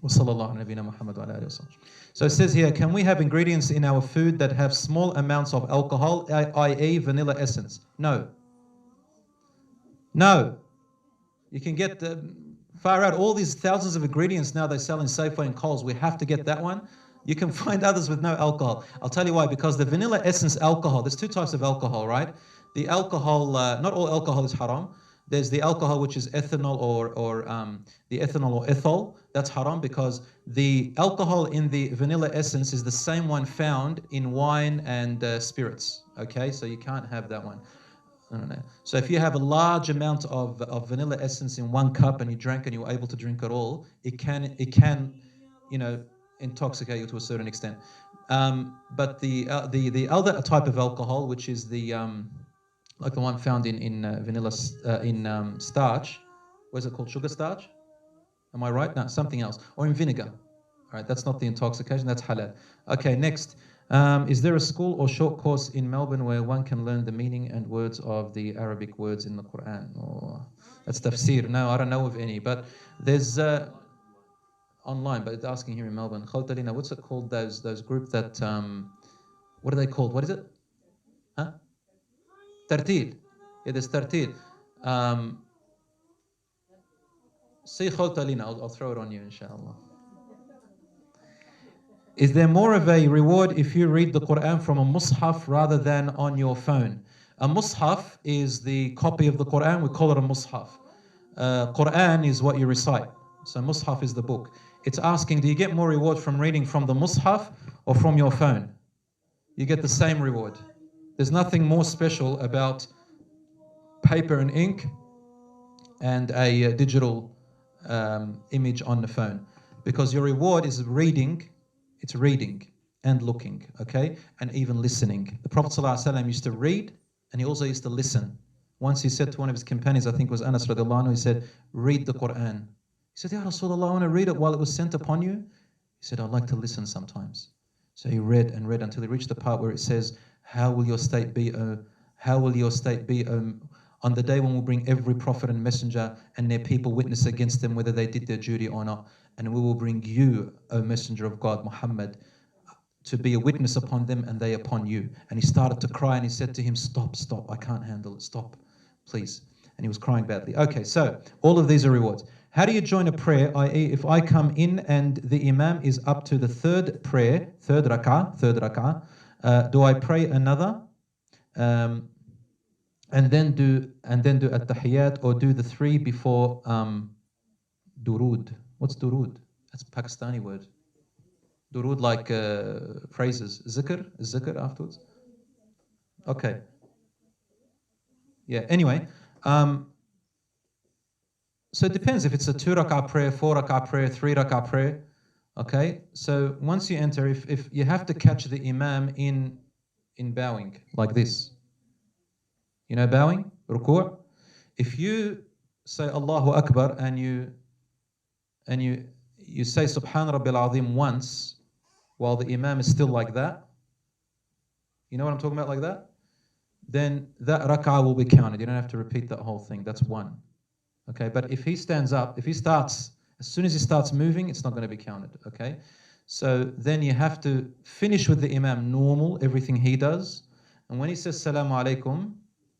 So it says here, can we have ingredients in our food that have small amounts of alcohol, i.e. vanilla essence? No. No. You can get far out all these thousands of ingredients now they sell in Safeway and Coles. We have to get that one. You can find others with no alcohol. I'll tell you why, because the vanilla essence alcohol, there's two types of alcohol, right? The alcohol, not all alcohol is haram. There's the alcohol which is ethanol or the ethanol or ethyl. That's haram because the alcohol in the vanilla essence is the same one found in wine and spirits. Okay, so you can't have that one. I don't know. So if you have a large amount of vanilla essence in one cup and you drank and you were able to drink it all, it can you know, intoxicate you to a certain extent. But the other type of alcohol, which is the like the one found in vanilla starch, what is it called? Sugar starch? Am I right? No, something else. Or in vinegar. All right, that's not the intoxication. That's halal. Okay, next. Is there a school or short course in Melbourne where one can learn the meaning and words of the Arabic words in the Quran? Or that's tafsir. No, I don't know of any. But there's online. But it's asking here in Melbourne. Khaltalina, what's it called? Those group that what are they called? What is it? Huh? Tartil. Yeah, there's tartil. Say Khaltalina. I'll throw it on you, inshallah. Is there more of a reward if you read the Quran from a mushaf rather than on your phone? A mushaf is the copy of the Quran. We call it a mushaf. Quran is what you recite. So mushaf is the book. It's asking, do you get more reward from reading from the mushaf or from your phone? You get the same reward. There's nothing more special about paper and ink and a digital image on the phone, because your reward is reading. It's reading and looking, okay, and even listening. The Prophet ﷺ used to read, and he also used to listen. Once he said to one of his companions, I think it was Anas radiallahu anhu, he said, read the Quran. He said, Ya Rasulullah, I want to read it while it was sent upon you. He said, I'd like to listen sometimes. So he read and read until he reached the part where it says, how will your state be, how will your state be on the day when we'll bring every prophet and messenger and their people witness against them whether they did their duty or not. And we will bring you, O messenger of God, Muhammad, to be a witness upon them and they upon you. And he started to cry and he said to him, stop, stop, I can't handle it, stop, please. And he was crying badly. Okay, so all of these are rewards. How do you join a prayer, i.e. if I come in and the imam is up to the third prayer, third rak'ah, do I pray another and then do at-tahiyyat, or do the three before durud? What's durud? That's a Pakistani word. Durud, like phrases. Zikr afterwards. Okay. Yeah, anyway. So it depends if it's a 2 rak'ah prayer, 4 rak'ah prayer, 3 rak'ah prayer. Okay, so once you enter, if you have to catch the imam in bowing, like this. You know bowing? Ruku'? If you say Allahu Akbar and you say Subhan Rabbil Azim once while the imam is still like that, you know what I'm talking about, like that? Then that rak'ah will be counted. You don't have to repeat that whole thing. That's one. Okay, but if he stands up, if he starts, as soon as he starts moving, it's not going to be counted. Okay, so then you have to finish with the imam normal, everything he does. And when he says Salamu Alaikum,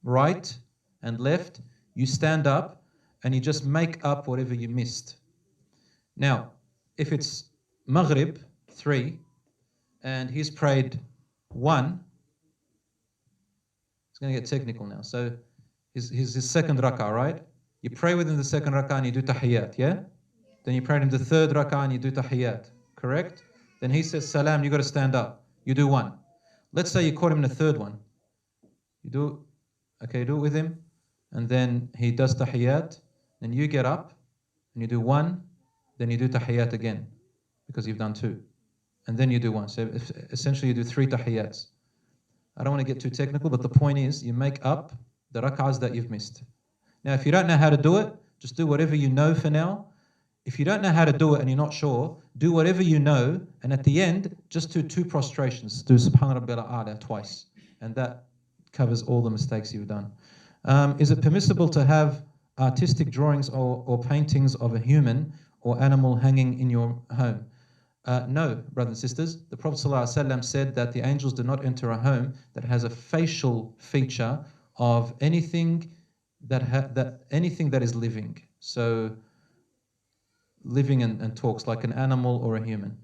right and left, you stand up and you just make up whatever you missed. Now, if it's Maghrib, 3, and he's prayed 1, it's going to get technical now. So his second rak'ah, right? You pray within the second rak'ah and you do tahiyyat, yeah? Then you pray in the third rak'ah and you do tahiyyat, correct? Then he says salam, you got to stand up. You do 1. Let's say you caught him in the third one. You do it with him, and then he does tahiyyat, then you get up and you do 1, then you do tahiyyat again because you've done 2, and then you do 1. So essentially you do 3 tahiyyats. I don't want to get too technical, but the point is you make up the rak'ahs that you've missed. Now, if you don't know how to do it, just do whatever you know for now. If you don't know how to do it and you're not sure, do whatever you know, and at the end, just do 2 prostrations. Do Subhan Rabbil A'la twice, and that covers all the mistakes you've done. Is it permissible to have artistic drawings or paintings of a human or animal hanging in your home? No, brothers and sisters. The Prophet ﷺ said that the angels do not enter a home that has a facial feature of anything anything that is living. So living and talks, like an animal or a human.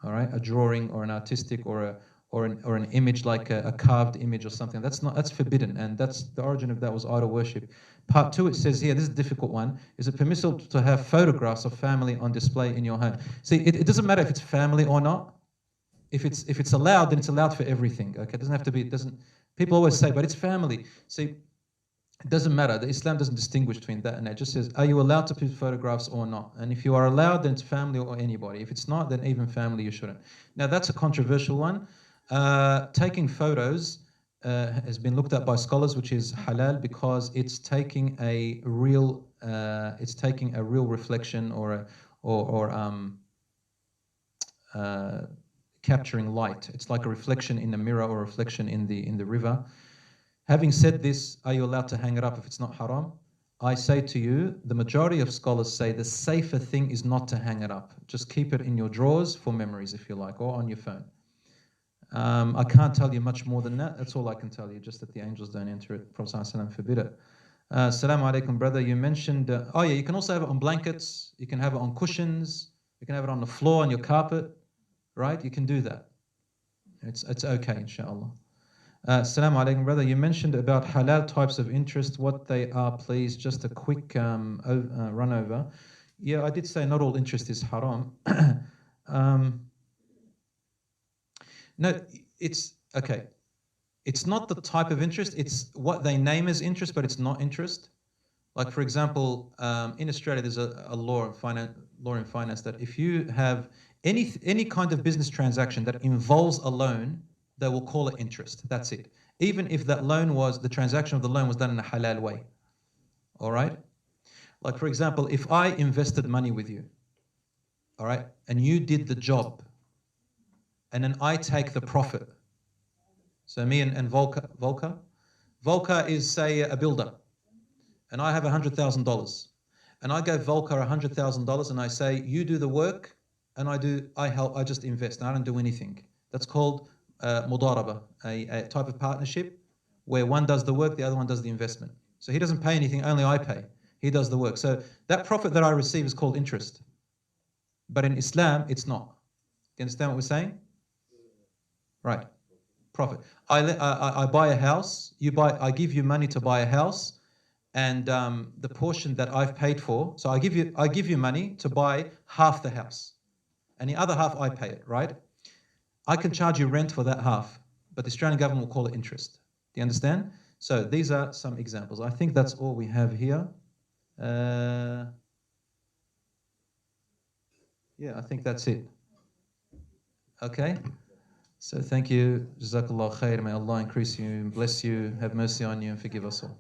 All right, a drawing or an artistic or an image, like a carved image or something. That's forbidden, and that's the origin of that was idol worship. Part 2, it says here, this is a difficult one. Is it permissible to have photographs of family on display in your home? See, it doesn't matter if it's family or not. If it's allowed, then it's allowed for everything. Okay, it doesn't have to be. It doesn't. People always say, but it's family. See, it doesn't matter. The Islam doesn't distinguish between that and that. It just says, are you allowed to put photographs or not? And if you are allowed, then it's family or anybody. If it's not, then even family you shouldn't. Now, that's a controversial one. Taking photos has been looked at by scholars, which is halal, because it's taking a real reflection or capturing light. It's like a reflection in a mirror or a reflection in the river. Having said this, are you allowed to hang it up if it's not haram? I say to you, the majority of scholars say the safer thing is not to hang it up. Just keep it in your drawers for memories, if you like, or on your phone. I can't tell you much more than that. That's all I can tell you, just that the angels don't enter it. Prophet ﷺ forbid it. Assalamu alaikum, brother. You mentioned, oh yeah, you can also have it on blankets. You can have it on cushions. You can have it on the floor, on your carpet, right? You can do that. It's okay, inshallah. Assalamu alaikum, brother. You mentioned about halal types of interest, what they are, please. Just a quick run over. Yeah, I did say not all interest is haram. No, it's okay. It's not the type of interest. It's what they name as interest, but it's not interest. Like, for example, in Australia, there's a law in finance that if you have any kind of business transaction that involves a loan, they will call it interest. That's it. Even if that loan the transaction of the loan was done in a halal way. All right? Like, for example, if I invested money with you, all right, and you did the job, and then I take the profit. So me and Volker is, say, a builder, and I have $100,000, and I gave Volker $100,000, and I say, you do the work, and I just invest, and I don't do anything. That's called mudaraba, a type of partnership where one does the work, the other one does the investment. So he doesn't pay anything, only I pay. He does the work. So that profit that I receive is called interest. But in Islam, it's not. You understand what we're saying? Right. Profit. I buy a house. I give you money to buy a house, and the portion that I've paid for. So I give you money to buy half the house, and the other half I pay it. Right. I can charge you rent for that half, but the Australian government will call it interest. Do you understand? So these are some examples. I think that's all we have here. Yeah, I think that's it. Okay. So thank you. Jazakallah khair. May Allah increase you, bless you, have mercy on you, and forgive us all.